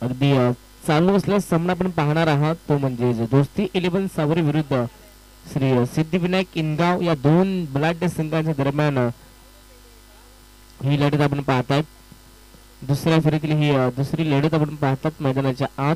अगदी चालू असलेला सामना आपण पाहणार आहात तो म्हणजे दोस्ती 11 सावरी विरुद्ध श्री सिद्धिविनायक इनगाव या दोन बलाढ्य संघांच्या दरम्यान ही लढत आपण पाहतात. दुसऱ्या फेरीतील ही दुसरी लढत आपण पाहतात मैदानाच्या आत.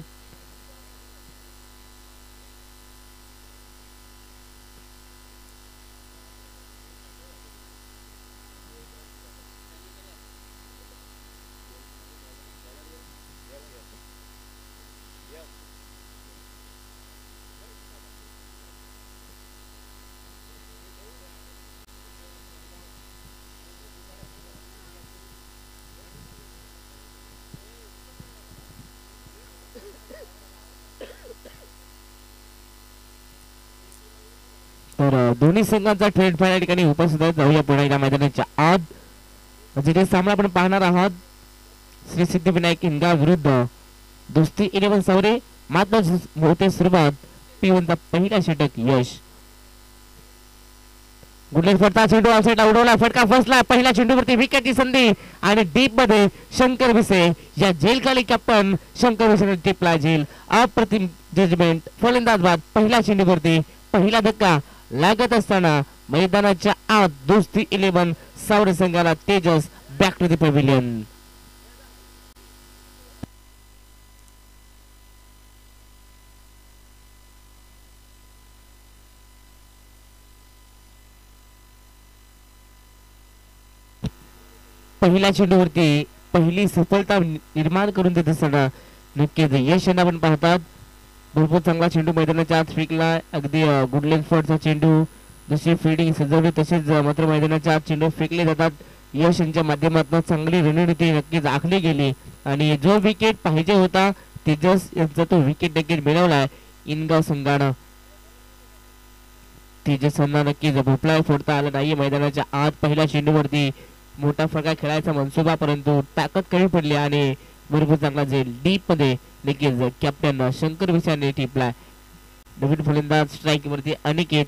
तर दोन्ही संघांचा ट्रेड फायनल ठिकाणी उपस्थित आहे. जाऊया पुढे या मैदानाच्या आत जिथे सामना आपण पाहणार आहात श्री सिद्धिविनायक इनगाव विरुद्ध दोस्ती 11 सावरे. मात्र होते सुरुवात P1चा पहिला षटक यश. गुडलेग फटका चेंडू आउटसाइडला उडवला. फटका फसला. पहिल्या चेंडूवरती विकेटची संधी आणि डीप मध्ये शंकर भिसे या जेलखाली कॅप्टन शंकर भिसेने टिपला झेल. अप्रतिम जजमेंट फलंदाज बाद. पहिल्या चेंडूवरती पहिला धक्का लागत असताना मैदानाच्या आत दोस्ती 11 सावरे संघाला Tejas back to the pavilion. पहिल्या चेंडूवरती पहिली सफलता निर्माण करून देत असताना नक्कीच यश यांना आपण पाहतात. भरपूर चांगला चेंडू मैदानाच्या आत फेकला. अगदी गुडलेग फॉरचा चेंडू जशी फिल्डिंग सजवली तसेच मात्र मैदानाच्या आत चेंडू फेकले जातात. यश यांच्या माध्यमातून चांगली रणनीती नक्कीच आखली गेली आणि जो विकेट पाहिजे होता तेजस यांचा तो विकेट नक्कीच मिळवलाय इनगाव संघानं. तेजसांना नक्कीच भोपळा फोडता आला नाही मैदानाच्या आत. पहिल्या चेंडूवरती मोठा फटका खेळायचा मनसुबा परंतु ताकद कमी पडली आणि भरपूर चांगला झेल डीप मध्ये नक्कीच कॅप्टन शंकर भिसेने टिपलाय. नवीन फलंदाज स्ट्राईक वरती अनिकेत.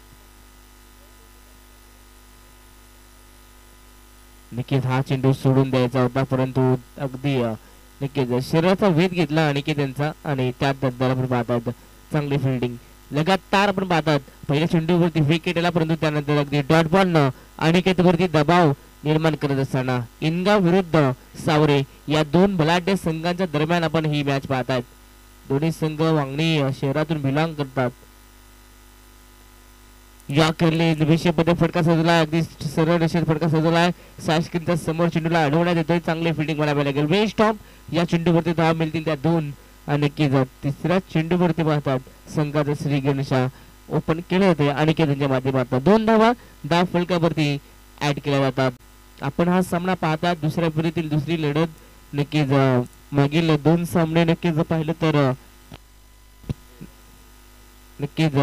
नक्कीच हा चेंडू सोडून द्यायचा होता परंतु अगदी नक्कीच शरीराचा वेध घेतला अनिकेत यांचा आणि त्यात आपण पाहतात चांगली फिल्डिंग लगातार आपण पाहतात. पहिल्या चेंडूवरती विकेट आला परंतु त्यानंतर अगदी डॉट बॉल न अनिकेत वरती दबाव निर्माण करत असताना इनगाव विरुद्ध सावरे या दोन बलाढ्य संघांच्या दरम्यान आपण ही मॅच पाहतात. दोन्ही संघ वांगणी शहरातून बिलॉंग करतात. या खेळले विषयपणे फटका सजवला. अगदी सरळ रेषेत फटका सजवलाय. साशकिनच्या समोर चेंडूला अडवण्यात येतोय. चांगले फिल्डिंग बनावे लागेल. वेस्ट स्टॉप या चेंडूवरती धावा मिळतील त्या दोन आणि तिसऱ्या चेंडूवरती पाहतात संघाचा श्री गणेशा ओपन केले होते अनिकेत यांच्या माध्यमातून 2 धावा धाव फलकावरती ऍड केल्या जातात. आपण हा सामना पाहतात दुसऱ्या फेरीतील दुसरी लढत नक्कीच मागील 2 सामने नक्कीच पाहिलं तर नक्कीच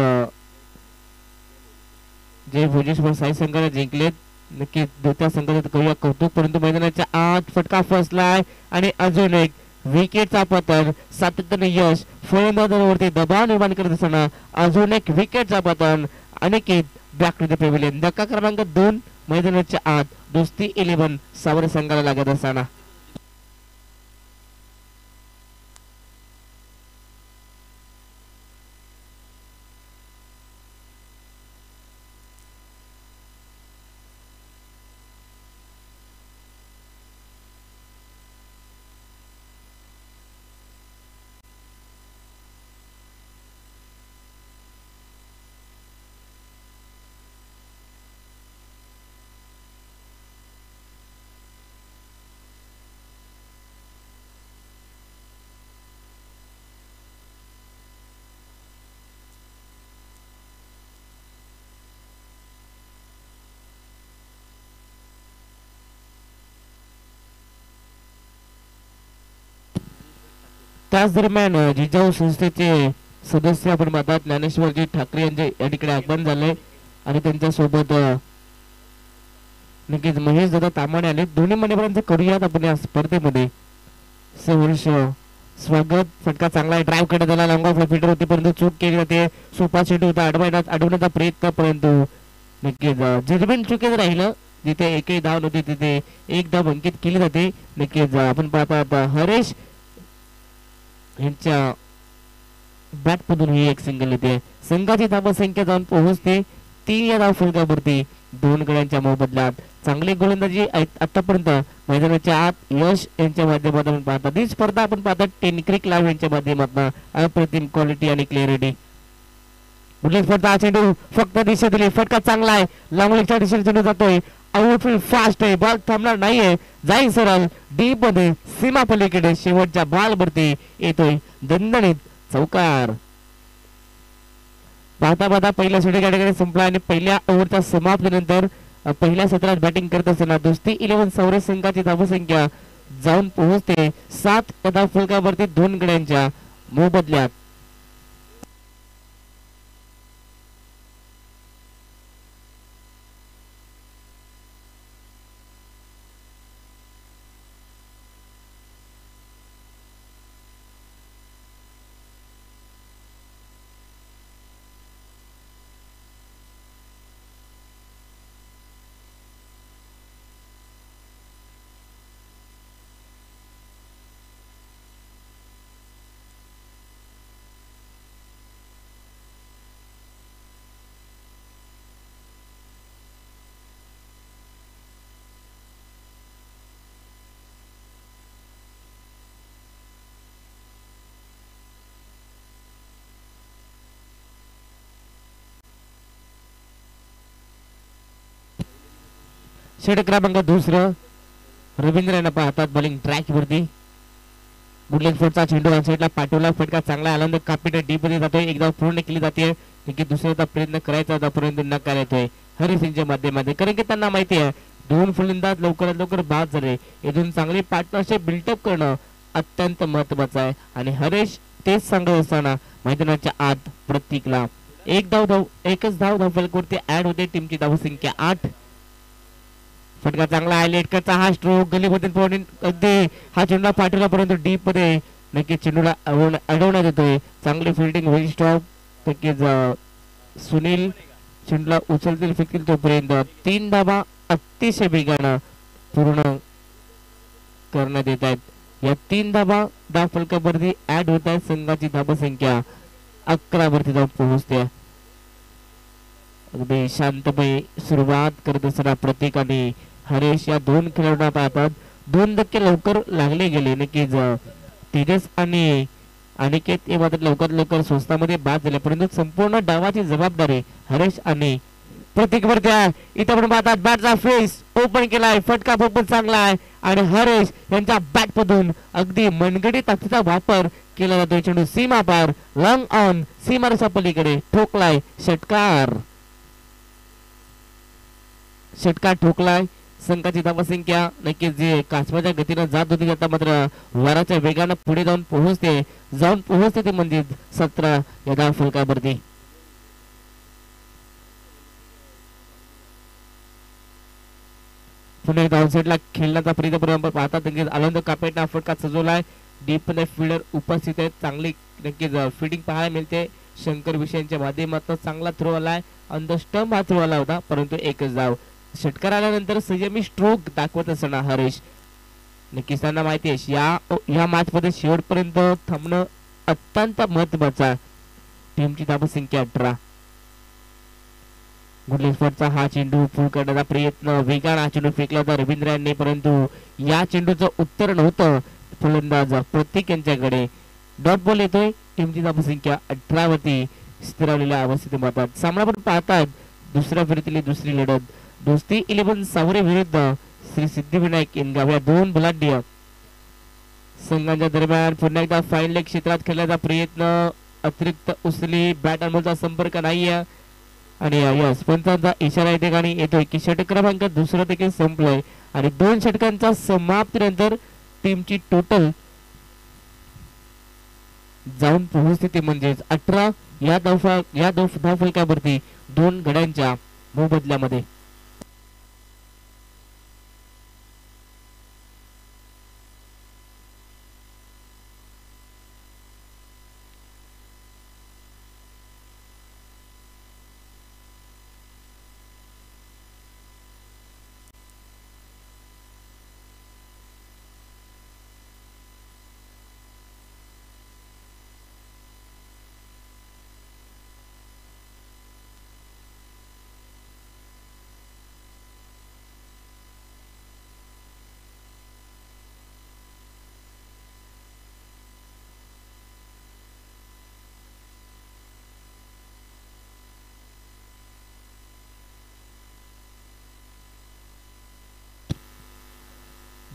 जे भोजेश्वर साई संघाने जिंकलेत. नक्कीच दोन्ही संघाचं करूया कौतुक परंतु मैदानाच्या आत फटका फसलाय आणि अजून एक विकेटचा पतन. सातत्याने यश फलंदाजांवरती दबाव निर्माण करत असताना अजून एक विकेटचा पतन. Aniket back to the pavilion. धक्का क्रमांक 2 मैदानाच्या आत दोस्ती 11 सावरे संघाला लागत असताना त्याच दरम्यान जिजाऊ संस्थेचे सदस्य आपण पाहतात ज्ञानेश्वरजी ठाकरे यांचे या ठिकाणी आगमन झाले आणि त्यांच्या सोबत नक्कीच महेश दादा तामाणे आले. दोन्ही मान्यवरांचं करूयात आपण या स्पर्धेमध्ये. सहर्ष स्वागत. फटका चांगला ड्राईव्ह करण्यात आला. लॉंग ऑफ फील्डर होती परंतु चूक केली जाते. सोपा चेंडू होता अडवण्याचा प्रयत्न परंतु नक्कीच जजमेंट चुकीच राहिलं. जिथे एकही धाव नव्हती तिथे एक धाव अंकित केली जाते. नक्कीच आपण पाहतात हरेश यांच्या बॅटमधून ही एक सिंगल येते. संघाची धावसंख्या जाऊन पोहोचते 3 या धावफलकावरती 2 गड्यांच्या मोबदल्यात. चांगली गोलंदाजी आतापर्यंत मैदानाच्या आत यश यांच्या माध्यमातून पाहतात. ही स्पर्धा आपण पाहतात टेनक्रिक लाईव्ह यांच्या माध्यमातून. अप्रतिम क्वालिटी आणि क्लॅरिटी. बुलेट स्पर्धा चेंडू फक्त दिशा दिली. फटका चांगला आहे. लांबलीच्या दिशेने चेंडू जातोय. आउटफील्ड फास्ट आहे. बॉल थांबणार नाहीये. जाईल सरळ डीप मध्ये सीमा पलीकडे शेवटच्या बॉलवरती येतोय दणदणीत चौकार. पाहता पाहता पहिला षटकाकडे संपला आणि पहिल्या ओव्हरच्या समाप्तीनंतर पहिल्या सत्रात बॅटिंग करत असताना दोस्ती 11 सौर संघाची धावसंख्या जाऊन पोहोचते 7 या धावफलकावरती 2 गड्यांच्या मोबदल्यात. षटक क्रमांक दुसरं रवींद्र यांना पाहतात बॉलिंग ट्रॅक वरती. बुलेट फोर्टचा चेंडू साईडला पाठवला. फटका चांगला आनंद कापीट डीप मध्ये जातोय. एकदा पूर्ण केली जाते की दुसऱ्याचा प्रयत्न करायचा होता परंतु नकार येतोय हरिसिंगच्या माध्यमातून. कारण की त्यांना माहिती आहे 2 फलंदाज लवकरात लवकर बाद झाले. इथून चांगली पार्टनरशिप बिल्टअप करणं अत्यंत महत्वाचं आहे आणि हरेश तेच सांगत असताना मैदानाच्या आत प्रतीकला एकच धाव फलकावरती ऍड होते. टीमची धावसंख्या 8. फटका चांगला आहे. लेटकरचा हा स्ट्रोक गलीमध्ये अगदी हा चेंडू पाठवला परंतु डीप मध्ये नक्कीच चेंडूला अडवण्यात येतोय. चांगली फिल्डिंग वेल स्टॉप नक्कीच सुनील चेंडूला उचलतील फेकतील तोपर्यंत 3 धावा अतिशय वेगानं पूर्ण करण्यात येत आहेत. या 3 धावा धाव फलकावरती ऍड होत आहेत. संघाची धावसंख्या 11 वरती जाऊन पोहोचते. अगदी शांतपणे सुरुवात करत असताना प्रतीक आणि हरेश या 2 खेळाडूंना पाहतात 2 धक्के लवकर लागले गेले. नक्कीच तेजस आणि अनिकेत हे मात्र लवकर स्वस्तामध्ये बाद झाले परंतु संपूर्ण डावाची जबाबदारी हरेश आणि प्रतीक वरती आहे. इथे आपण पाहतात बॅटचा फेस ओपन केलाय. फटका खूपच चांगला आहे आणि हरेश यांच्या बॅट मधून अगदी मनगडी ताकदीचा वापर केला जातोय. चेंडू सीमा पार लॉंग ऑन सीमारेषा पलीकडे ठोकलाय. षटकार ठोकलाय. संघाची धावसंख्या नक्कीच जे कासवाच्या गतीनं जात होती आता मात्र वाराच्या वेगानं पुढे जाऊन पोहोचते ते म्हणजे 17 या धाव फलकावरती. पुन्हा एकदा आउटसाइडला खेळण्याचा प्रयत्न पाहतात. नक्कीच आनंद कापेटना फटका सजवलाय. डीप मध्ये फिल्डर उपस्थित आहेत. चांगली नक्कीच फिल्डिंग पाहायला मिळते. शंकर विषयांच्या माध्यमातून चांगला थ्रो आलाय. ऑन द स्टंप हा थ्रो आला होता परंतु एकच धाव. षटकार आल्यानंतर संयमी स्ट्रोक दाखवत असताना हरेश नक्कीच त्यांना माहिती आहे या मॅच मध्ये शेवटपर्यंत थांबणं अत्यंत महत्वाचं. टीमची धावसंख्या 18. गुडलेसफोर्डचा हा चेंडू फुल करण्याचा प्रयत्न वेगाने चेंडू फेकला होता रवींद्र यांनी परंतु या चेंडूचं उत्तर नव्हतं फलंदाज प्रतीक यांच्याकडे. डॉट बॉल येतोय. टीमची धावसंख्या 18 वरती स्थिरावलेल्या अवस्थेत मारतात. सामना पण पाहतात दुसऱ्या फेरीतली दुसरी लढत दोस्ती 11 सावरे विरुद्ध श्री सिद्धिविनायक इनगाव या 2 बलाढ्य संघांच्या दरम्यान पुन्हा एकदा फाईन लेग क्षेत्रात खेळण्याचा प्रयत्न. अतिरिक्त उसली बॅट अनमोलचा संपर्क नाहीये आणि यस पंचांचा इशारा या ठिकाणी येतोय की षटक क्रमांक दुसरं देखील संपलंय आणि 2 षटकांच्या समाप्तीनंतर टीमची टोटल जाऊन पोहोचते ते म्हणजेच 18 या धावफलकावरती 2 गड्यांच्या मोबदल्यामध्ये.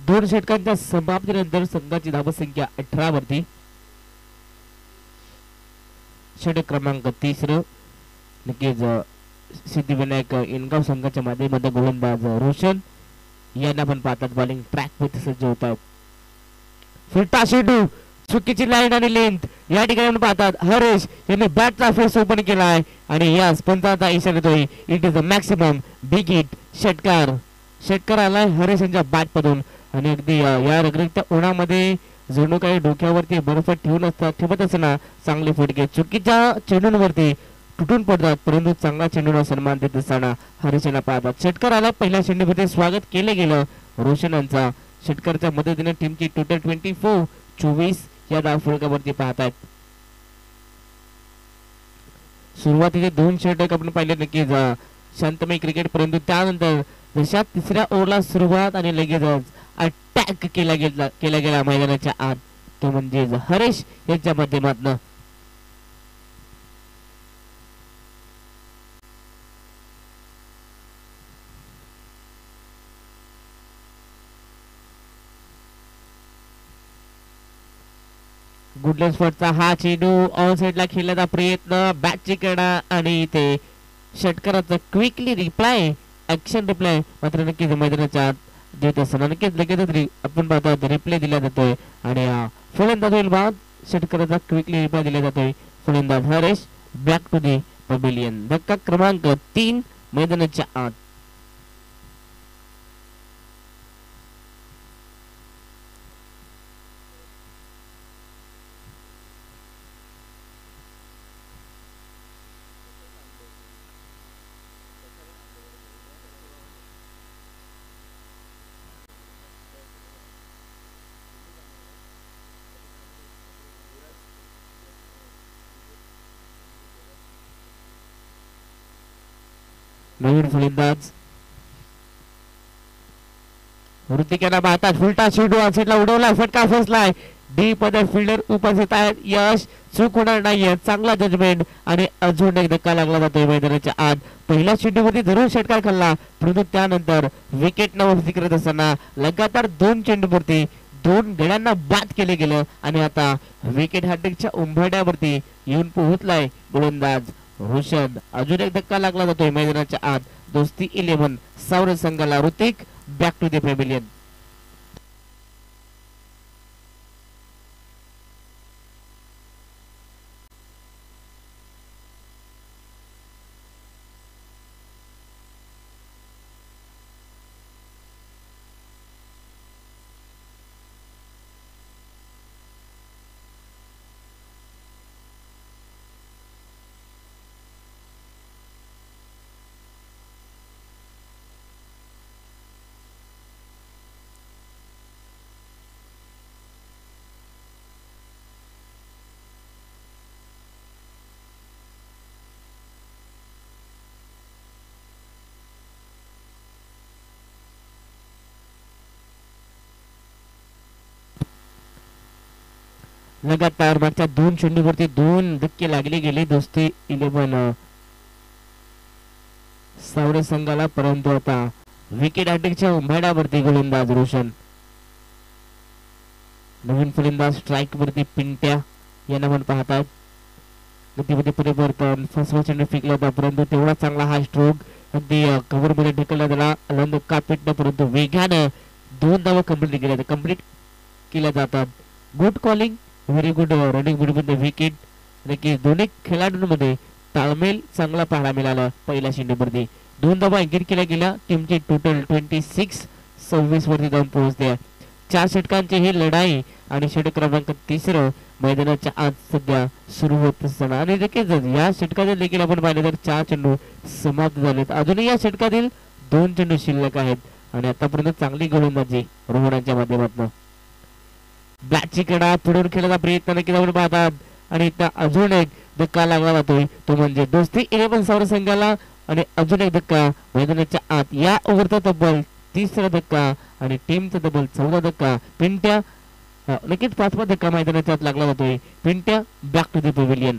2 षटकांच्या समाप्तीनंतर संघाची धावसंख्या 18 वरती. षटक क्रमांक 3 नक्कीच सिद्धिविनायक इनगाव संघाच्या माध्यमातून गोलंदाज रोशन यांना पण पाहतात बॉलिंग ट्रॅक मध्ये सज्ज होत आहेत. फिरता शेडू चुकीची लाईन आणि लेंथ या ठिकाणी पाहतात हरेश यांनी बॅटचा फेस ओपन केला आहे आणि या पंचाचा इशारा देतोय it is a maximum big hit. षटकार आलाय हरेश यांच्या बॅट मधून आणि अगदी या रगरगत्या उन्हामध्ये जणू काही डोक्यावरती बर्फ ठेवत असताना चांगले फटके चुकीच्या चेंडूंवरती तुटून पडतात, परंतु चांगला चेंडूला सन्मान देत असताना हरेश यांना पाहतात. षटकार आला, पहिल्या चेंडूमध्ये स्वागत केले गेलं रोशन यांचा. षटकारच्या मदतीने टीमची टोटल 24 या धाव फलकावरती पाहतात. सुरुवातीचे 2 षटक आपण पाहिले नक्कीच शांतमय क्रिकेट, परंतु त्यानंतर जशा तिसऱ्या ओव्हरला सुरुवात आणि लगेचच अटॅक केला गेला मैदानाच्या आत, तो म्हणजे हरेश यांच्या माध्यमातून. गुडलेस फटचा हा चेंडू ऑन साइडला खेळण्याचा प्रयत्न, बॅटची कडा आणि इथे षटकाराचा क्विकली रिप्लाय, ऍक्शन रिप्लाय मात्र नक्कीच मैदानाच्या देत असताना नक्कीच लगेचच आपण पाहतो रिप्लाय दिला जातोय आणि फलंदाज होईल बाद. षटकाराचा क्विकली रिप्लाय दिला जातोय. फलंदाज Haresh back to the pavilion. धक्का क्रमांक 3 मैदानाच्या आत. नवीन फलंदाज ऋतिक यांना पाहतात, फुलटा चेंडू साईडला उडवला, फटका फसलाय. डीप मध्ये फिल्डर उपस्थित आहेत. यश चूक होणार नाहीये, चांगला जजमेंट आणि अजून एक धक्का लागला जातोय मैदानाच्या आत. पहिल्या चेंडूमध्ये जरूर षटकार खाल्ला, परंतु त्यानंतर विकेट नवस्ती करत असताना लगातार 2 चेंडूवरती 2 गड्यांना बाद केले गेलं आणि आता विकेट हॅट्रिकच्या उंबरड्यावरती येऊन पोहोचलाय गोलंदाज रोशन. अजून एक धक्का लागला जातोय मैदानाच्या आत. दोस्ती 11 सावर संघाला. Hrithik back to the pavilion. लगातार मागच्या 2 चेंडूवरती 2 धक्के लागले गेले दोस्ती 11 सावरे संघाला, परंतु आता विकेट हॅट्रिकच्या उंबरड्यावरती गोलंदाज रोशन. नवीन फलंदाज स्ट्राईक वरती पिंट्या यांना पण पाहतात. गतीमध्ये परिवर्तन, फसवा चेंडू फेकला होता, परंतु तेवढा चांगला हा स्ट्रोक अगदी कव्हर मध्ये ढकलला गेला. अलंद कापेटनं, परंतु वेगानं 2 धावा कंप्लीट केल्या जातात. Good calling, very good running between the wicket. नक्कीच दोन्ही खेळाडूंमध्ये ताळमेळ चांगला पाहायला मिळाला. पहिल्या चेंडूवरती 2 धावा अंकित केल्या गेल्या. टीमची टोटल 26 वरती जाऊन पोहोचते. 4 षटकांची ही लढाई आणि षटक क्रमांक 3 मैदानाच्या आज सध्या सुरू होत असताना आणि नक्कीच या षटकातील देखील आपण पाहिले तर 4 चेंडू समाप्त झालेत. अजूनही या षटकातील 2 चेंडू शिल्लक आहेत आणि आतापर्यंत चांगली गोलंदाजी रोहनाच्या माध्यमातून. बॅटची कडा पुढून खेळायचा प्रयत्न नक्कीच आपण पाहतात आणि त्या अजून एक धक्का लागला जातोय, तो म्हणजे दोस्ती 11 सावर संघाला आणि अजून एक धक्का मैदानाच्या आत. या ओव्हरचा तब्बल 3रा धक्का आणि टीमचा तब्बल 14 धक्का. पिंट्या नक्कीच 5वा धक्का मैदानाच्या आत लागला जातोय. Pintya back to the pavilion.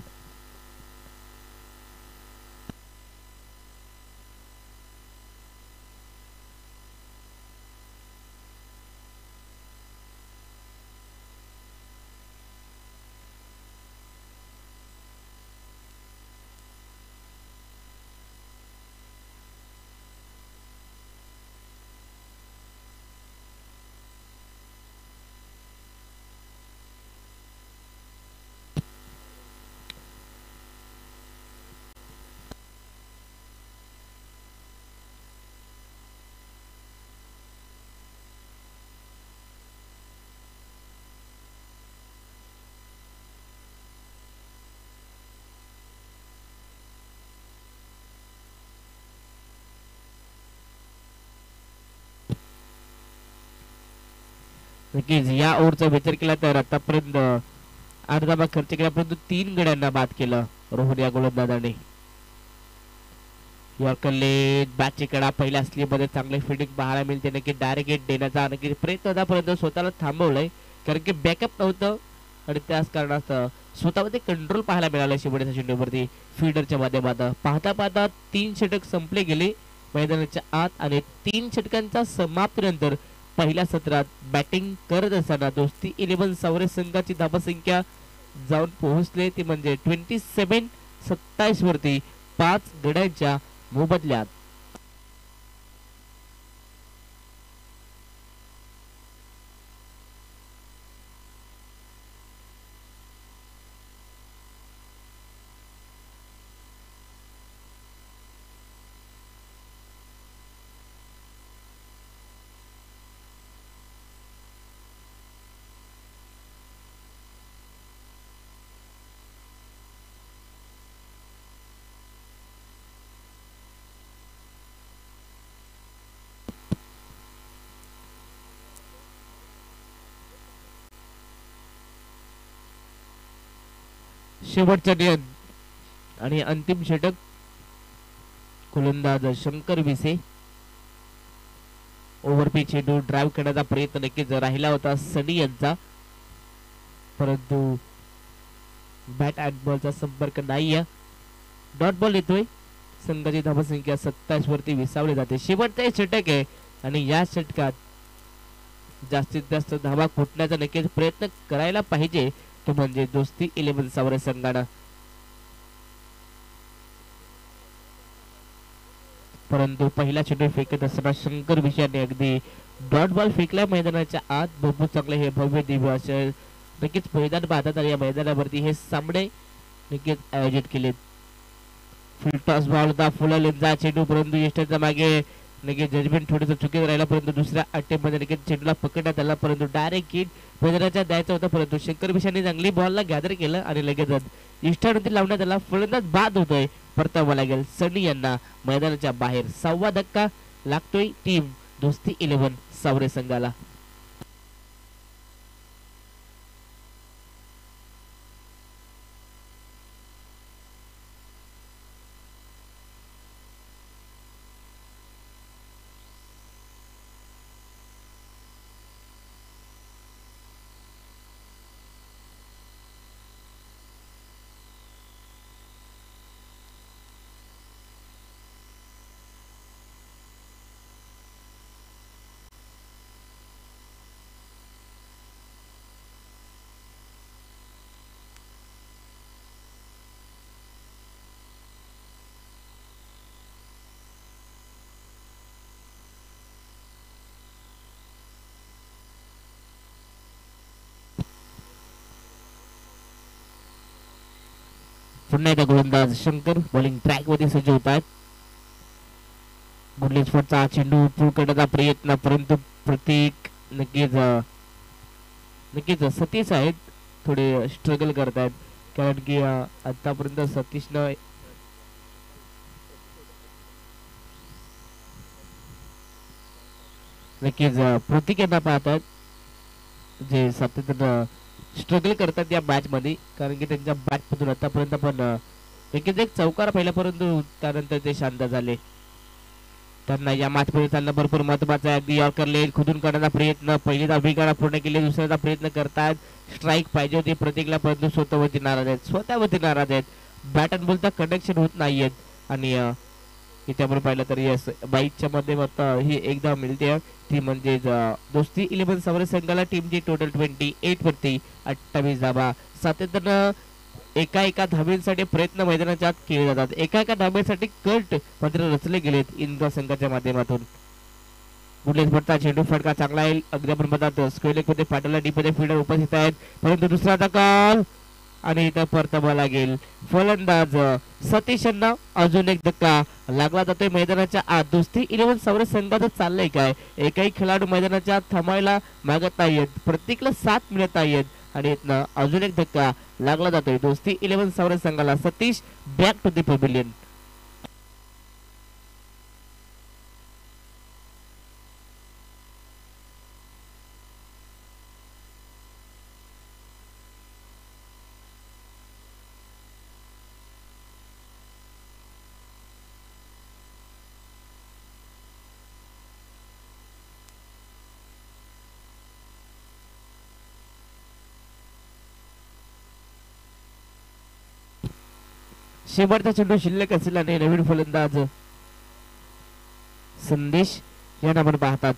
नक्कीच या ओव्हरचा विचार केला तर आतापर्यंत 8 धावा खर्च केला, परंतु 3 गड्यांना बाद केलं रोहन या गोलंदाजाने. यॉर्करले बॅटची कडा पहिल्या स्लीपमध्ये चांगले फिल्डिंग पाहायला मिळते. नक्की डायरेक्ट हिट देण्याचा नक्की प्रयत्न होता, परंतु स्वतःला थांबवलंय कारण की बॅकअप नव्हतं आणि त्याच कारणास्तव स्वतःमध्ये कंट्रोल पाहायला मिळालं शेवटच्या चेंडूवरती फिल्डरच्या माध्यमातून. पाहता पाहता 3 षटक संपले गेले मैदानाच्या आत आणि 3 षटकांच्या समाप्तीनंतर पहिल्या सत्रात बॅटिंग करत असताना दोस्ती 11 सावरे संघाची धावसंख्या जाऊन पोहोचले ती म्हणजे 27 वरती 5 गड्यांच्या मोबदल्यात. शेवटचा नियम आणि अंतिम षटक गोलंदाज शंकर विसे. ओव्हरपी चेंडू ड्राईव्ह करण्याचा प्रयत्न नक्कीच राहिला होता सनी यांचा, परंतु बॅट अँड बॉलचा संपर्क नाही. डॉट बॉल येतोय. संघाची धावसंख्या 27 वरती विसावली जाते. शेवटचा षटक आहे आणि या षटकात जास्तीत जास्त धावा खोटण्याचा नक्कीच प्रयत्न करायला पाहिजे, तो म्हणजे दोस्ती 11 सावरे संघानं. परंतु पहिला चेंडू फेकत असताना शंकर विषयाने अगदी डॉट बॉल फेकला मैदानाच्या आत. बहुत चांगले हे भव्य दिव्य असे नक्कीच मैदान पाहतात आणि या मैदानावरती हे सामने नक्कीच आयोजित केलेत. फुल टॉस बॉल होता, फुल लेंजा चेंडू, परंतु यष्टीच्या मागे नक्कीच जजमेंट थोडंसं चुकीचं राहिला, परंतु दुसऱ्या अटेम्प्टमध्ये नक्कीच चेंडूला पकडण्यात आला, परंतु डायरेक्ट हिट मैदानाच्या द्यायचा होता, परंतु शंकर विषयाने चांगली बॉलला गॅदर केलं आणि लगेचच इष्टावरती लावण्यात आला. फलंदाज बाद होतोय, परतावा लागेल सनी यांना मैदानाच्या बाहेर. 6वा धक्का लागतोय टीम दोस्ती 11 सावरे संघाला. पुन्हा एकदा गोलंदाज शंकर बॉलिंग ट्रॅक मध्ये सज्ज होत आहेत. गुडलेज फटचा चेंडू पूल करण्याचा प्रयत्न, परंतु प्रतीक नक्कीच सतीश आहेत थोडे स्ट्रगल करत आहेत, कारण की आतापर्यंत सतीशनं नक्कीच प्रतीक यांना पाहतात जे सातत्यानं स्ट्रगल करतात या मॅच मध्ये, कारण की त्यांच्या बॅट मधून आतापर्यंत पण नक्कीच एक चौकार पाहिला, परंतु त्यानंतर ते शांत झाले. त्यांना या मॅच मध्ये चालणं भरपूर महत्वाचं आहे. अगदी यॉर्करले खुदून करण्याचा प्रयत्न, पहिली धाव पूर्ण केली, दुसऱ्याचा प्रयत्न करतात, स्ट्राईक पाहिजे होती प्रतीकला, परंतु स्वतःवरती नाराज आहेत. बॅट अँड बॉलचा कनेक्शन होत नाहीयेत आणि त्यामुळे पाहिलं तर यस बाईकच्या माध्यमातून ही एक धाव मिळते, ती म्हणजे दोस्ती 11 सावरे संघाला टीमची टोटल 28 वरती 28 धावा. सातत्यानं एका धावेसाठी प्रयत्न मैदानाच्या आत केले जातात, एका धावेसाठी कट मात्र रचले गेलेत इंद्रा संघाच्या माध्यमातून. गुडलेज भट्टा चेंडू फटका चांगला आहे, अगदी आपण बघतात स्क्वेअर मध्ये पाटला डी मध्ये फील्डर उपस्थित आहेत, परंतु दुसरा धक्का आणि इथं परतावा लागेल. फलंदाज सतीश यांना अजून एक धक्का लागला जातोय मैदानाच्या आत. दोस्ती 11 सावरे संघाचं चाललंय काय, एकही खेळाडू मैदानाच्या आत थांबायला मागत नाहीयेत, प्रत्येकाला साथ मिळत नाहीयेत आणि इथनं अजून एक धक्का लागला जातोय दोस्ती 11 सावरे संघाला. Satish back to the pavilion. शेवटचा चेंडू शिल्लक असल्याने नवीन फलंदाज संदेश यांना आपण पाहतात.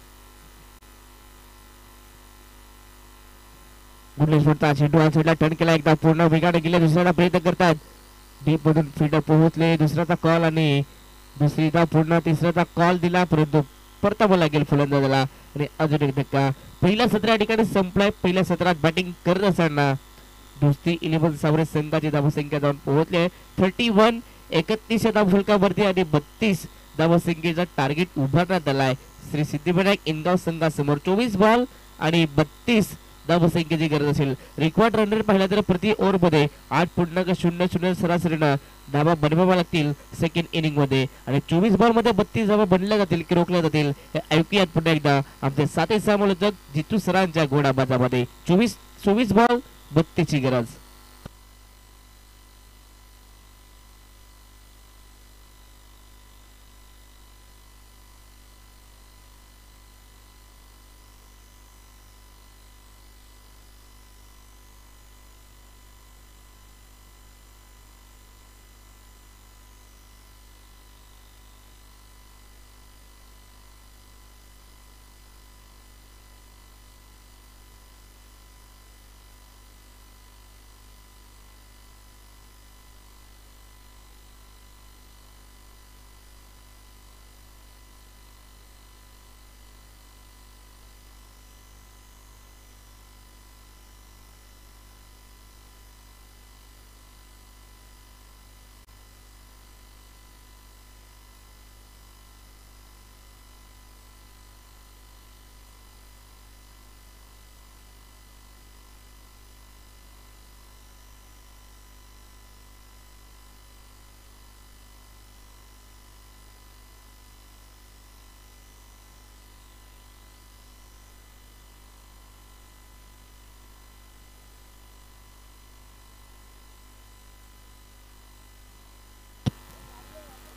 चेंडू साईडला टर्न केला, एकदा पूर्ण वेगाने गेले, दुसऱ्याला प्रयत्न करतात, डीप मधून फील्डर पोहोचले, दुसऱ्याचा कॉल आणि दुसरीचा पूर्ण तिसऱ्याचा कॉल दिला, परंतु परतावं लागेल फलंदाजाला आणि अजून एक धक्का. पहिल्या सत्र या ठिकाणी संपलाय. पहिल्या सत्रात बॅटिंग करत असताना दोस्ती 11 सावरे संघाची धावसंख्या जाऊन पोहोचली 31. 31 धावफलकावरती आणि 32 धावसंख्येचा टार्गेट उभारण्यात आलाय श्री सिद्धिविनायक इंगाव संघासमोर. 24 बॉल आणि 32 धावसंख्येची गरज असेल. रिक्वायर्ड रन रेट पाहिला तर प्रति ओव्हर मध्ये 8.00 सरासरीनं धावा बनवाव्या लागतील सेकंड इनिंग मध्ये आणि 24 बॉल मध्ये 32 धावा बनल्या जातील की रोखल्या जातील हे ऐकूयात पुन्हा एकदा आमचे साथी समालोचक जितू सरांच्या घोडाबाजामध्ये. 24 बॉल 32 ची गरज.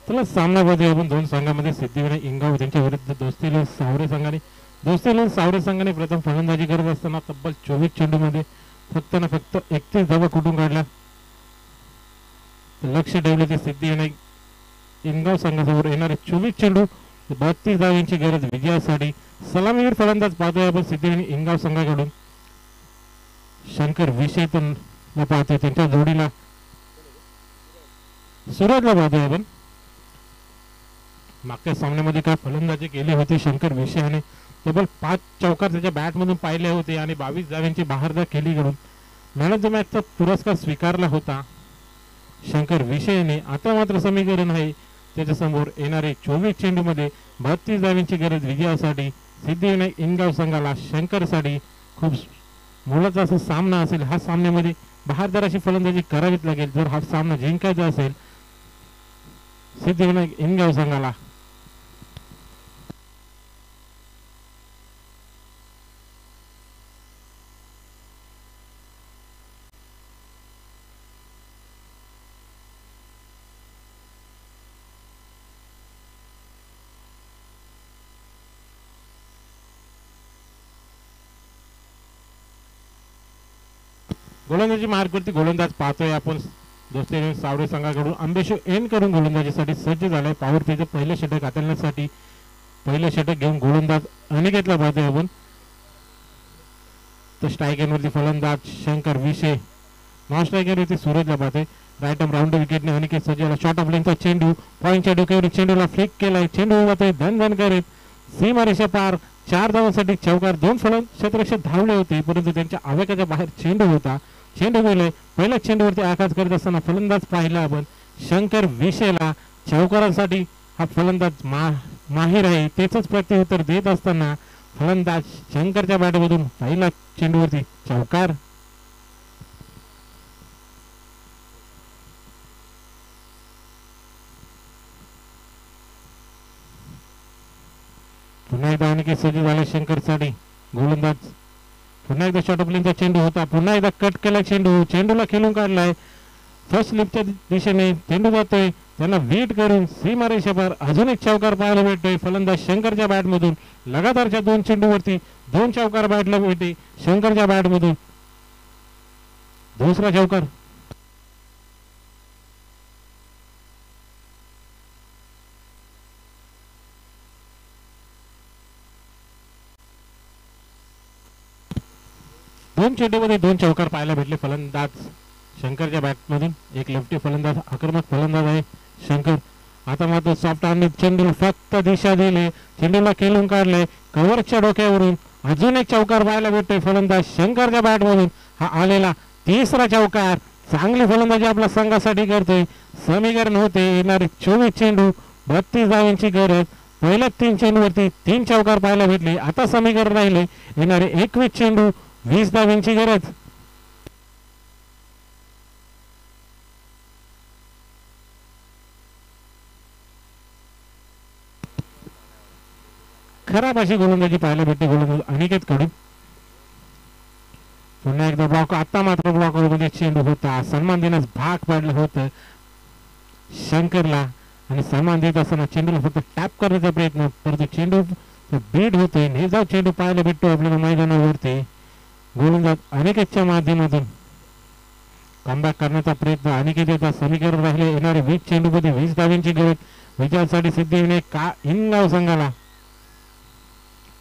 चला सामना बघूया आपण दोन संघामध्ये. सिद्धिविनायक इंगाव त्यांच्या विरुद्ध दोस्ती सावरे संघाने. दोस्ती सावरे संघाने प्रथम फलंदाजी करत असताना तब्बल 24 चेंडूमध्ये फक्त 31 धावा कुठून काढल्या. लक्ष ठेवले ते सिद्धिविनायक इंगाव संघासमोर येणारे 24 चेंडू 32 धावांची गरज विजयासाठी. सलामीवीर फलंदाज पाहतोय आपण सिद्धिविनायक इंगाव संघाकडून शंकर विषयतून पाहतोय. त्यांच्या जोडीला सूरजला पाहतोय आपण. मागच्या सामन्यामध्ये काय फलंदाजी केली होती शंकर विषयाने. तब्बल 5 चौकार त्याच्या बॅट मधून पाहिले होते आणि 22 धावांची बहारदा केली करून मॅन ऑफ द मॅचचा पुरस्कार स्वीकारला होता शंकर विषयाने. आता मात्र समीकरण आहे त्याच्या समोर येणारे 24 चेंडू मध्ये 32 धावांची गरज विजयासाठी. सिद्धिविनायक इंगाव संघाला शंकरसाठी खूप मोलाचा असा सामना असेल. हा सामन्यामध्ये बहारदार अशी फलंदाजी करावीच लागेल जर हा सामना जिंकायचा असेल सिद्धिविनायक इंगाव संघाला. गोलंदाजी मार्गवरती गोलंदाज पाहतोय आपण दोस्ती सावरे संघाकडून. अंबेशू एन करून गोलंदाजीसाठी सज्ज झालाय. पॉवर प्लेचं पहिलं षटक हाताळण्यासाठी पहिलं षटक घेऊन गोलंदाज अनिकेतला पाहतोय आपण. तर स्ट्राईक एनवरती फलंदाज शंकर विषय. नॉन स्ट्राईक एनवरती सूरजला पाहतोय. राईट आर्म राऊंड विकेटने अनिकेत सज्जला. शॉर्ट ऑफ लेनचा चेंडू पॉईंटच्या डोक्यावर चेंडूला फ्लिक केलाय. चेंडू जातोय धन धन करत सीमारेषा पार. 4 धावांसाठी चौकार. 2 क्षेत्ररक्षक धावले होते परंतु त्यांच्या आवेगाच्या बाहेर चेंडू होता. चेंडू गेले. पहिल्या चेंडूवरती आघात करत असताना फलंदाज पाहिला आपण शंकर विषयला. चौकारांसाठी हा फलंदाज माहिर आहे. त्याच प्रत्युत्तर देत असताना फलंदाज शंकरच्या बॅटमधून पहिल्या चेंडूवरती चौकार. पुन्हा एकदा अनिकेत सज्ज झाला शंकरसाठी. गोलंदाज पुन्हा एकदा शॉर्ट ऑफ लेनचा चेंडू होता. पुन्हा एकदा कट केला चेंडू. चेंडूला खेळून काढलाय. फर्स्ट स्लिपच्या दिशेने चेंडू जातोय. त्यांना वेट करून सीमारेषेवर अजून एक चौकार पाहायला भेटतोय फलंदाज शंकरच्या बॅटमधून. लगातारच्या 2 चेंडूवरती 2 चौकार बॅटला भेटते शंकरच्या बॅटमधून. दुसरा चौकार. दोन चेंडूमध्ये दोन चौकार पाहायला भेटले फलंदाज शंकरच्या बॅटमधून. एक लेफ्टी फलंदाज आक्रमक फलंदाज आहे शंकर. आता मात्र सॉफ्ट आणि चेंडूला फक्त दिशा दिली, चेंडूला खेळून काढले कव्हरच्या डोक्यावरून. अजून एक चौकार पाहायला भेटतोय फलंदाज शंकरच्या बॅटमधून. हा आलेला तिसरा चौकार. चांगली फलंदाजी आपल्या संघासाठी करतोय. समीकरण होते येणारे 24 चेंडू 32 धावांची गरज. पहिल्या 3 चेंडूवरती 3 चौकार पाहायला भेटले. आता समीकरण राहिले येणारे 21 चेंडू 20 धावांची गरज. खराब अशी गोलंदाजी पाहायला भेटते गोलंदाज अनिकेत कडून. पुन्हा एकदा ब्लॉक. आता मात्र ब्लॉकवर मध्ये चेंडू होता. सन्मान देण्यास भाग पाडलं होतं शंकरला आणि सन्मान देत असताना चेंडूला फक्त टॅप करण्याचा प्रयत्न, परंतु चेंडू बीट होतोय. नेजा चेंडू पाहायला भेटतो आपल्याला मैदानावरती. गोलंदाज अनिकेतच्या माध्यमातून कमबॅक करण्याचा प्रयत्न. अनिकेत समीकरण राहिले येणारे 20 चेंडूमध्ये 20 धावांची गरज. विजयासाठी सिद्धिविनायक का इंगाव संघाला.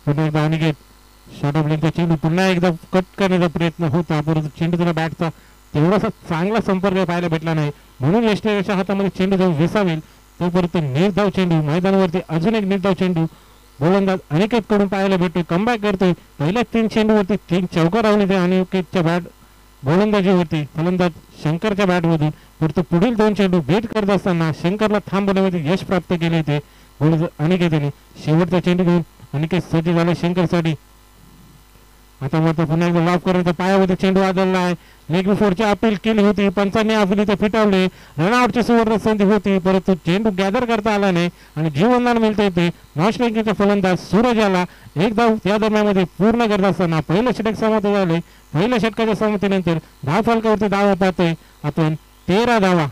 पुन्हा एकदा अनिकेत शॉर्ट ऑफ लेनचा चेंडू पुन्हा एकदा कट करण्याचा प्रयत्न होता, परंतु चेंडू तुला बॅटचा तेवढासा चांगला संपर्क पाहायला भेटला नाही, म्हणून यष्टीच्या हातामध्ये चेंडू जाऊन विसावेल तोपर्यंत निर्धाव चेंडू मैदानावरती. अजून एक निर्धाव चेंडू गोलंदाज अनिकेत कडून पाहायला भेटतोय. कमबॅक करतोय. पहिल्या 3 चेंडूवरती 3 चौकार राहून येते अनिकेतच्या बॅट गोलंदाजीवरती फलंदाज शंकरच्या बॅटमधून. परंतु पुढील 2 चेंडू बेट करत असताना शंकरला थांबवण्यामध्ये यश प्राप्त केले होते गोलंदाज अनिकेतने. शेवटचा चेंडू घेऊन अनिकेत सज्ज झाले शंकरसाठी. आता मात्र पुन्हा एकदा लॉक करण्याचा पायावरती चेंडू आदळला आहे. लेग बिफोरची अपील केली होती, पंचांनी अपील इथे फिटवले. रनआउटची सुवर्ण संधी होती, परंतु चेंडू गॅदर करता आला नाही आणि जीवनदान मिळते ते नॉन फलंदाज सूरज याला. एक धाव या दरम्यानमध्ये पूर्ण करत असताना पहिलं षटक समाप्त झाले. पहिल्या षटकाच्या समाप्तीनंतर धाव फलकावरती धावा पाहतोय आपण 13 धावा.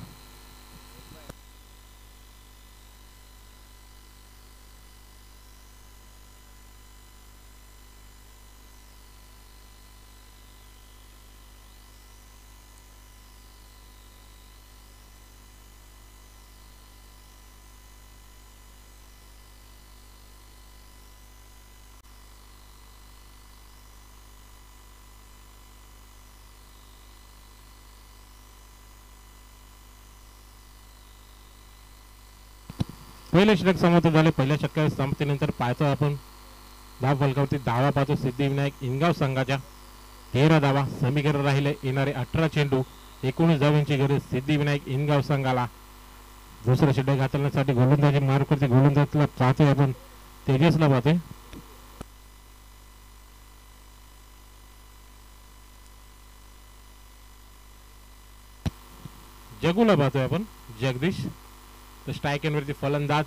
पहिले षटक समाप्त झाले. पहिल्या षटकाच्या समाप्तीनंतर पाहतो आपण धाव फलकावरती धावा पाहतो सिद्धिविनायक इंगाव संघाच्या 13 धावा. समीकरण राहिले येणारे 18 चेंडू 19 धावांची गरज सिद्धिविनायक इंगाव संघाला. दुसरं षटक हाताळण्यासाठी गोलंदाजी मार्ग करते. गोलंदाजला पाहतोय आपण तेजसला पाहतोय. जगूला पाहतोय आपण जगदीश. तर स्ट्राईक एंडवरती फलंदाज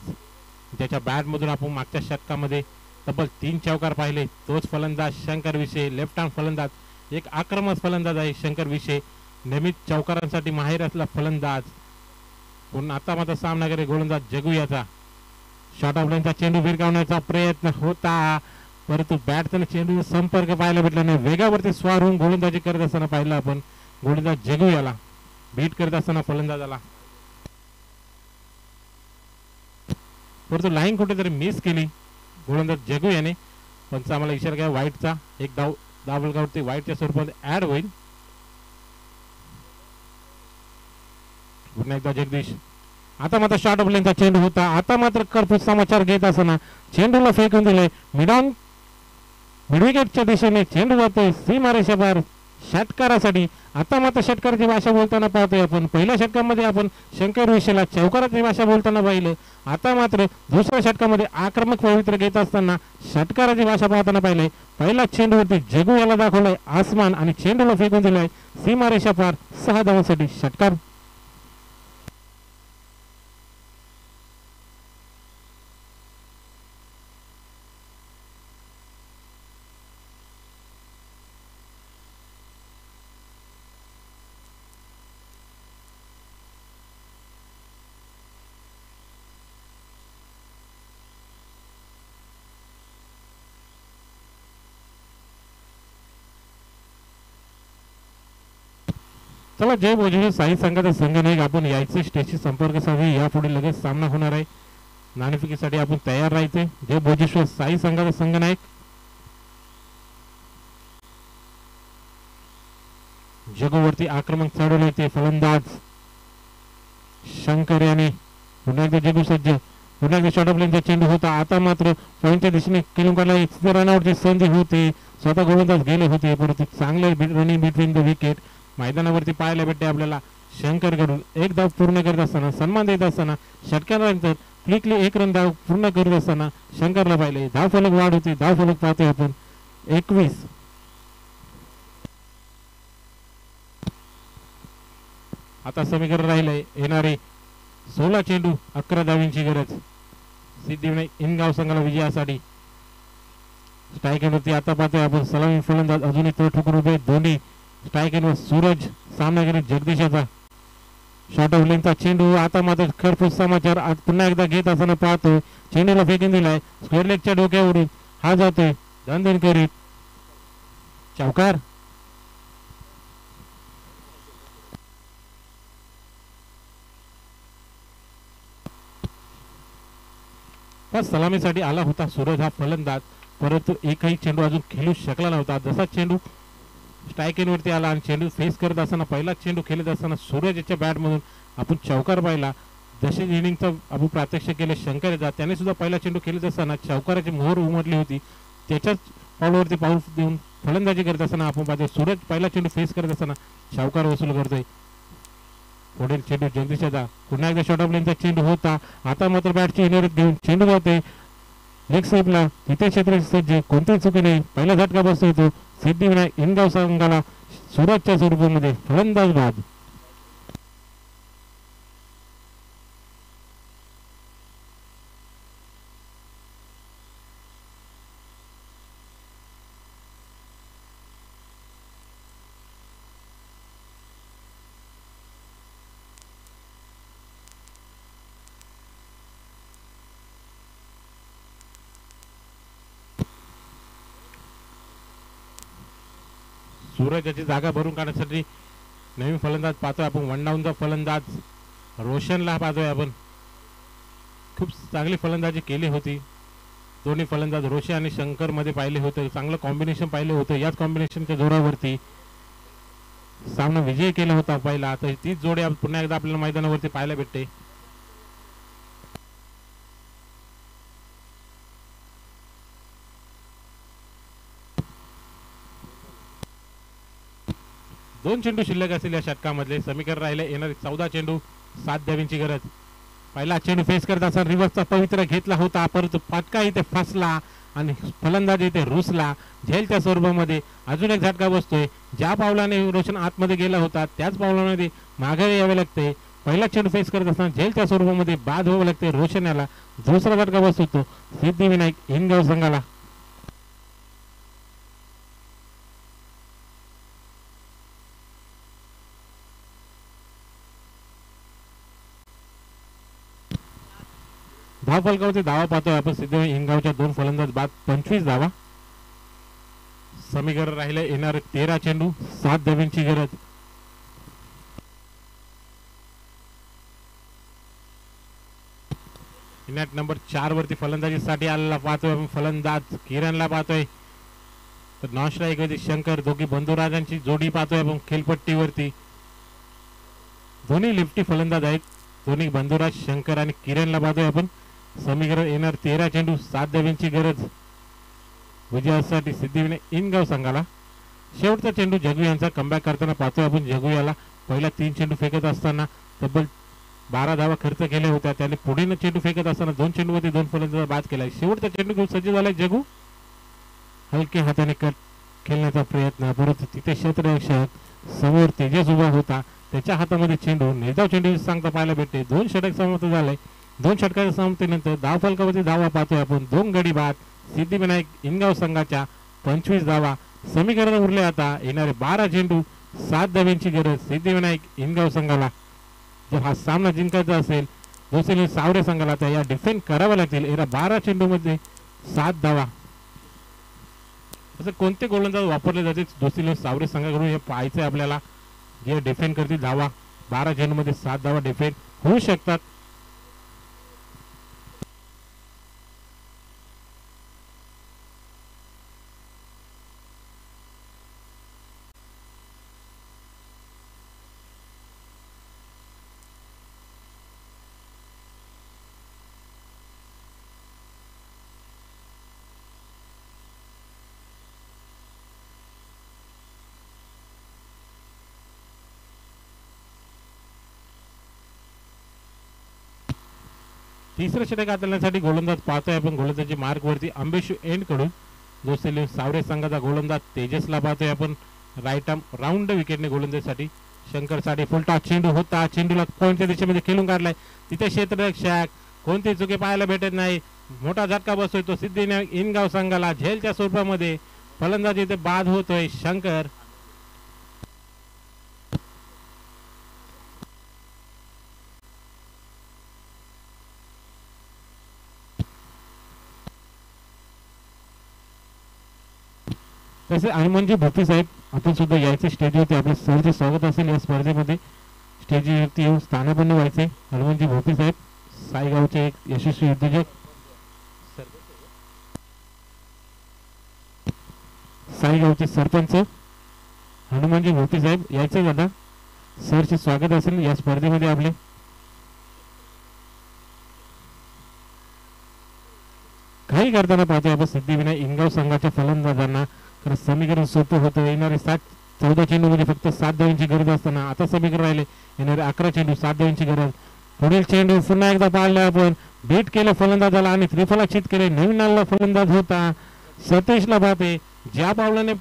ज्याच्या बॅटमधून आपण मागच्या षटकामध्ये तब्बल 3 चौकार पाहिले तोच फलंदाज शंकर विषय. लेफ्ट हँड फलंदाज, एक आक्रमक फलंदाज आहे शंकर विषय. नेहमीच चौकारांसाठी माहेर असला फलंदाज. पुन्हा आता मात्र सामनाकडे गोलंदाज जगू याचा. शॉर्ट ऑफ लाईनचा चेंडू भिरकावण्याचा प्रयत्न होता, परंतु बॅटचा चेंडू संपर्क पाहायला भेटला नाही. वेगावरती स्वार होऊन गोलंदाजी करत असताना पाहिलं आपण गोलंदाज जगू याला. बीट करत असताना फलंदाजाला, परंतु लाईन कुठेतरी मिस केली गोलंदाज जगू याने. पण आम्हाला इशारा काय वाईटचा. एक धाव फलकावरती वाईटच्या स्वरूपात ऍड होईल. पुन्हा एकदा जगदीश. आता मात्र शॉर्ट ऑफ लेनचा चेंडू होता. आता मात्र कर्पूर समाचार घेत असताना चेंडूला फेकून दिले मिडविकेटच्या दिशेने. चेंडू जातोय सीमारेषा पार षटकारासाठी. आता मात्र षटकाराची भाषा बोलताना पाहतोय आपण. पहिल्या षटकामध्ये आपण शंकर विषयाला चौकाराची भाषा बोलताना पाहिलं. आता मात्र दुसऱ्या षटकामध्ये आक्रमक पवित्र घेत असताना षटकाराची भाषा पाहताना पाहिलंय. पहिला चेंडूवरती जगू याला दाखवलाय आसमान आणि चेंडूला फेकून दिलाय सीमारेषा पार 6 धावांसाठी षटकार. चला जय भोजी साई संघाचा संघ नाही आपण यायचे स्टेजशी संपर्क साधे. यापुढे लगेच सामना होणार आहे. नाणेफेकीसाठी आपण तयार राहायचे. जय भोजेश्वर साई संघाचा संघ नायक. जगूवरती आक्रमक चढवले ते फलंदाज शंकर याने पुन्हा एकदा जगू सज्ज, पुन्हा एकदा शॉर्ट ऑफ लेनचा चेंडू होता. आता मात्र पॉईंटच्या दिशेने खेळून काढला रनआउटची संधी होती. स्वतः गोलंदाज गेले होते परंतु चांगले रनिंग बिटवीन द विकेट मैदानावरती पाहायला भेटते आपल्याला. शंकर कडून एक धाव पूर्ण करत असताना, सन्मान देत असताना, षटकानंतर क्विकली एक रन धाव पूर्ण करत असताना शंकरला पाहिले. धाव फलक वाढ होती. धाव फलक पाहतोय आपण 21. आता समीकरण राहिले येणारे 16 चेंडू 11 धावींची गरज. सिद्धिविनायक इनगाव संघाला विजयासाठी. स्ट्राईकवरती आता पाहतोय आपण सलामी फलंदाज अजूनही तो ठोकून उभे. दोन्ही स्ट्राईकवर सूरज, सामनागिरी जगदीशाचा. शॉर्ट ऑफ लेनचा चेंडू आता मात्र खरपूस समाचार आज पुन्हा एकदा घेत असताना पाहतोय. चेंडूला फेकून दिलाय स्क्वेअर लेगच्या डोक्यावरून. हा जातोय धन करीत चौकार. सलामीसाठी आला होता सूरज हा फलंदाज, परंतु एकही चेंडू अजून खेळू शकला नव्हता. जसा चेंडू स्ट्राईक वरती आला आणि चेंडू फेस करत असताना पहिला चेंडू खेळत असताना सूरज याच्या बॅटमधून आपण चौकार पाहिला. जशी इनिंगचा आपण प्रात्यक्षिक केले शंकर येतात त्याने सुद्धा पहिला चेंडू खेळत असताना चौकाराची मोहर उमटली होती. त्याच्याच पावलावरती पाऊल देऊन फलंदाजी करत असताना आपण पाहतोय सूरज पहिला चेंडू फेस करत असताना चौकार वसूल करतोय. पुढील चेंडू जगदीशाचा. पुन्हा एकदा शॉर्ट ऑफ लेनचा चेंडू होता. आता मात्र बॅटची इनिंग घेऊन चेंडू जाते लेग स्लिपला. तिथे क्षेत्र सज्ज, कोणतीही चुकी नाही. पहिला झटका बसतो येतो सिद्धिविनायक इनगाव संघाला सूरजच्या स्वरूपामध्ये फलंदाज बाद. सूरज याची जागा भरून काढण्यासाठी नवीन फलंदाज पाहतोय आपण. वन डाऊनचा फलंदाज रोशनला पाहतोय आपण. खूप चांगली फलंदाजी केली होती. दोन्ही फलंदाज रोशन आणि शंकर मध्ये पाहिले होते. चांगलं कॉम्बिनेशन पाहिलं होतं. याच कॉम्बिनेशनच्या जोरावरती सामना विजय केला होता पहिला. आता तीच जोडी पुन्हा एकदा आपल्याला मैदानावरती पाहायला भेटते. दोन चेंडू शिल्लक असलेल्या षटकामधले समीकरण राहिले येणारे 14 चेंडू 7 धावींची गरज. पहिला चेंडू फेस करत असताना रिव्हर्सचा पवित्रा घेतला होता परंतु फटका इथे फसला आणि फलंदाज इथे रुसला. झेलच्या स्वरूपामध्ये अजून एक झटका बसतोय. ज्या पावलाने रोशन आतमध्ये गेला होता त्याच पावलामध्ये माघारी यावे लागते. पहिला चेंडू फेस करत असताना झेलच्या स्वरूपामध्ये बाद व्हावं लागते रोशन याला. दुसरा झटका बसतो सिद्धिविनायक इनगाव संघाला. धाव फलकावरती धावा पाहतोय आपण. सिद्धिविनायक हिंगावच्या दोन फलंदाज बाद 25 धावा. समीकरण राहिले येणारे 13 चेंडू 7 धावींची गरज. मॅच नंबर 4 वरती फलंदाजीसाठी आलेला पाहतोय आपण फलंदाज किरणला पाहतोय. तर नॉन स्ट्राईक वरती शंकर, दोघी बंधुराजांची जोडी पाहतोय आपण खेळपट्टीवरती. दोन्ही लिफ्टी फलंदाज आहेत. दोन्ही बंधुराज शंकर आणि किरणला पाहतोय आपण. समीकरण येणार 13 चेंडू 7 धावींची गरज विजयासाठी सिद्धिविनायक इनगाव संघाला. शेवटचा चेंडू जगू यांचा कमबॅक करताना पाहतोय आपण. जगू याला पहिला 3 चेंडू फेकत असताना तब्बल 12 धावा खर्च केल्या होत्या. त्याने पुढे चेंडू फेकत असताना 2 चेंडूमध्ये 2 फलंदाज बाद केलाय. शेवटचा चेंडू घेऊन सज्ज झालाय जगू. हलक्या हाताने खेळण्याचा प्रयत्न परंतु तिथे क्षेत्ररक्षक समोर तेजस उभा होता. त्याच्या हातामध्ये चेंडू निर्धाव चेंडू सांगता पाहायला भेटते. 2 षटक समाप्त झाले. 2 षटकाच्या समाप्तीनंतर धाव फलकावरती धावा पाहतोय आपण. 2 गडी बाद सिद्धिविनायक इनगाव संघाच्या 25 धावा. समीकरण उरले आता येणारे 12 चेंडू 7 धावींची गरज सिद्धिविनायक इनगाव संघाला. जर हा सामना जिंकायचा असेल दोस्ती सावरे संघाला तर या डिफेंड कराव्या लागतील. येत्या 12 चेंडू मध्ये 7 धावा. असं कोणते गोलंदाज वापरले जाते दोस्ती सावरे संघाकडून हे पाहायचंय आपल्याला. जे डिफेंड करतील धावा 12 चेंडू मध्ये 7 धावा डिफेंड होऊ शकतात. तिसरं षटक हाताळण्यासाठी गोलंदाज पाहतोय आपण. गोलंदाजी मार्कवरती अंबेशू एंड कडून दोस्ती सावरे संघाचा गोलंदाज तेजसला पाहतोय आपण. राईट आर्म राऊंड विकेटने गोलंदाजीसाठी शंकर साठे. फुलटॉस चेंडू होता, चेंडूला पॉईंटच्या दिशेमध्ये खेळून काढलाय. तिथे क्षेत्ररक्षक कोणती चुकी पाहायला भेटत नाही. मोठा झटका बसतोय तो सिद्धिविनायक इनगाव संघाला. झेलच्या स्वरूपामध्ये फलंदाजी इथे बाद होतोय. शंकर तसे हनुमानजी भोपी साहेब आपण सुद्धा यायचे स्टेजवरती. आपले सरचे स्वागत असेल या स्पर्धेमध्ये. स्टेजवरती येऊन स्थानापन्न व्हायचे. हनुमानजी भोपी साहेब सायगावचे एक यशस्वी उद्योजक, सायगावचे सरपंच हनुमानजी भोपी साहेब यायचे दादा. सरचे स्वागत असेल या स्पर्धेमध्ये आपले. काही करताना पाहतोय आपण सिद्धिविनायक इंगाव संघाच्या फलंदाजांना. कारण समीकरण सोपं होतं. येणारे 14 चेंडू मध्ये फक्त 7 धावांची गरज असताना आता समीकरण राहिले येणारे 11 चेंडू 7 धावांची गरज. पुढील चेंडू पुन्हा एकदा पाहिला आपण. बीट केलं फलंदाजाला आणि त्रिफलाचित केले. नवीन आलेला फलंदाज होता सतीशला पाहते. ज्या पावलाने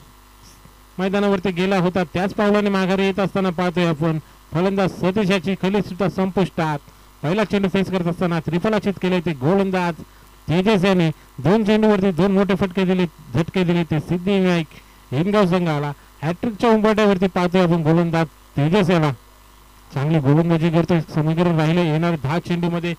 मैदानावरती गेला होता त्याच पावलाने माघारी येत असताना पाहतोय आपण. फलंदाज सतीश याची खली सुद्धा संपुष्टात. पहिला चेंडू फेस करत असताना त्रिफलाचित केले ते गोलंदाज तेजस याने. 2 चेंडूवरती 2 मोठे झटके दिले ते सिद्धिविनायक हिंगाव संघाला. हॅट्रिकच्या उंबरठ्यावरती पाहतोय आपण गोलंदाज तेजस याला. चांगली गोलंदाजी करतोय. समीकरण राहिले येणारे 10 चेंडू मध्ये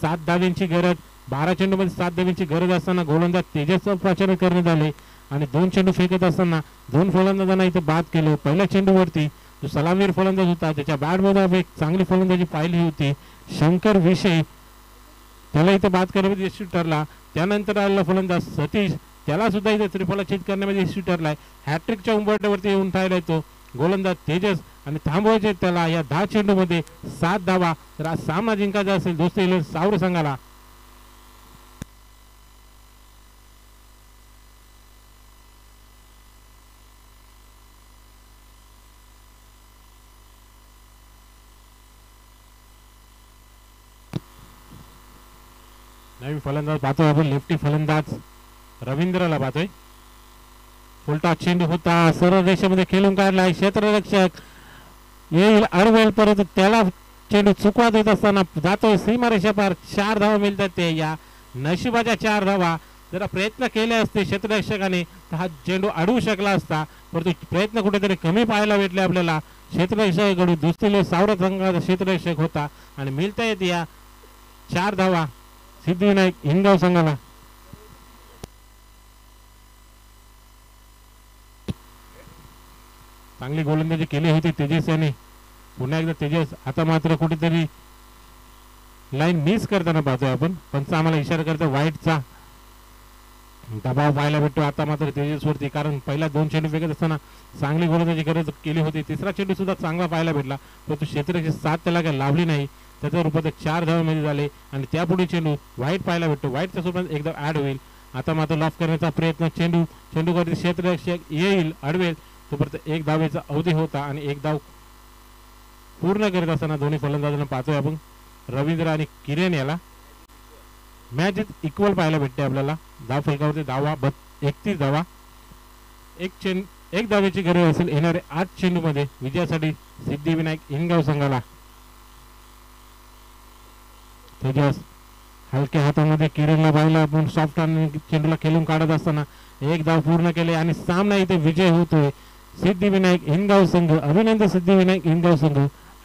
7 धावांची गरज. 12 चेंडू मध्ये 7 धावांची गरज असताना गोलंदाज तेजसचं पाचारण करण्यात आले आणि 2 चेंडू फेकत असताना 2 फलंदाजांना इथे बाद केले. पहिल्या चेंडूवरती जो सलामीर फलंदाज होता त्याच्या बॅटमध्ये एक चांगली फलंदाजी पाहिली होती शंकर विषय, त्याला इथे बाद करण्यामध्ये यशस्वी ठरला. त्यानंतर आलेला फलंदाज सतीश त्याला सुद्धा इथे त्रिफलाचित करण्यामध्ये यशस्वी ठरलाय. हॅट्रिकच्या उंबरठ्यावरती येऊन राहिलाय तो गोलंदाज तेजस आणि थांबवायचे त्याला या 10 चेंडू मध्ये 7 धावा. तर आज सामना जिंकायचा असेल दोस्ती सावरे संघाला. नवीन फलंदाज पाहतोय आपण. लेफ्टी फलंदाज रवींद्रला पाहतोय. फुलटॉस चेंडू होता सरळ रेषेमध्ये खेळून काढलाय. क्षेत्ररक्षक येईल अडवेल परंतु त्याला चेंडू चुकवा देत असताना जातोय सीमारेषा पार. 4 धावा मिळतात ते या नशिबाच्या 4 धावा. जरा प्रयत्न केले असते क्षेत्ररक्षकाने तर हा चेंडू अडवू शकला असता, परंतु प्रयत्न कुठेतरी कमी पाहायला भेटले आपल्याला. क्षेत्ररक्षकाकडून दुसरीले सावरा संघाचा क्षेत्ररक्षक होता आणि मिळता येत या 4 धावा सिद्धिविनायक हिंगाव संघाला. चांगली गोलंदाजी केली होती तेजस याने. पुन्हा एकदा तेजस आता मात्र कुठेतरी लाईन मिस करताना पाहतोय आपण. पंच आम्हाला इशारा करतो वाईटचा दबाव पाहायला भेटतो आता मात्र तेजसवरती. कारण पहिला 2 चेंडू फेकत असताना चांगली गोलंदाजी गरज केली होती. तिसरा चेंडू सुद्धा चांगला पाहायला भेटला परंतु क्षेत्ररक्षक 7 त्याला काही लाभली नाही. त्याच्या रूपात 4 धावांमध्ये झाले आणि त्यापुढे चेंडू वाईट पाहायला भेटतो. वाईटच्या स्वरूपात एकदा ऍड होईल. आता मात्र लॉफ करण्याचा प्रयत्न. चेंडू करते क्षेत्ररक्षक येईल अडवेल तोपर्यंत 1 धावेचा अवधी होता आणि 1 धाव पूर्ण करत असताना दोन्ही फलंदाजांना पाहतोय आपण. रवींद्र आणि किरण याला मॅच इक्वल पाहायला भेटते आपल्याला. धाव फलकावरती धावा 31 धावा. 1 धावेची गरज असेल येणारे 8 चेंडू मध्ये विजयासाठी सिद्धिविनायक हिंगाव संघाला. तेजस हलक्या हातामध्ये किरणला पाहिला आपण. सॉफ्ट चेंडूला खेळून काढत असताना 1 धाव पूर्ण केले आणि सामना इथे विजय होतोय सिद्धिविनायक हिंगाव संघ. अभिनंदन सिद्धिविनायक हिंगाव संघ.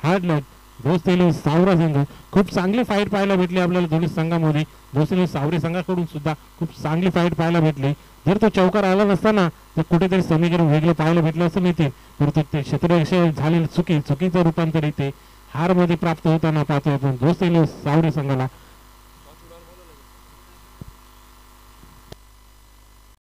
हार्ड लक दोस्ती सावरा संघ. खूप चांगली फाईट पाहायला भेटली आपल्याला दोन्ही संघामध्ये. दोस्ती सावरे संघाकडून सुद्धा खूप चांगली फाईट पाहायला भेटली. जर तो चौकार आला नसताना तर कुठेतरी समीकरण वेगळं पाहायला भेटलं असं नाही. परंतु ते क्षेत्ररक्षक झालेली चुकीचं रूपांतर इथे हार मध्ये प्राप्त होताना पाहतोय आपण दोस्ती सावरे संघाला.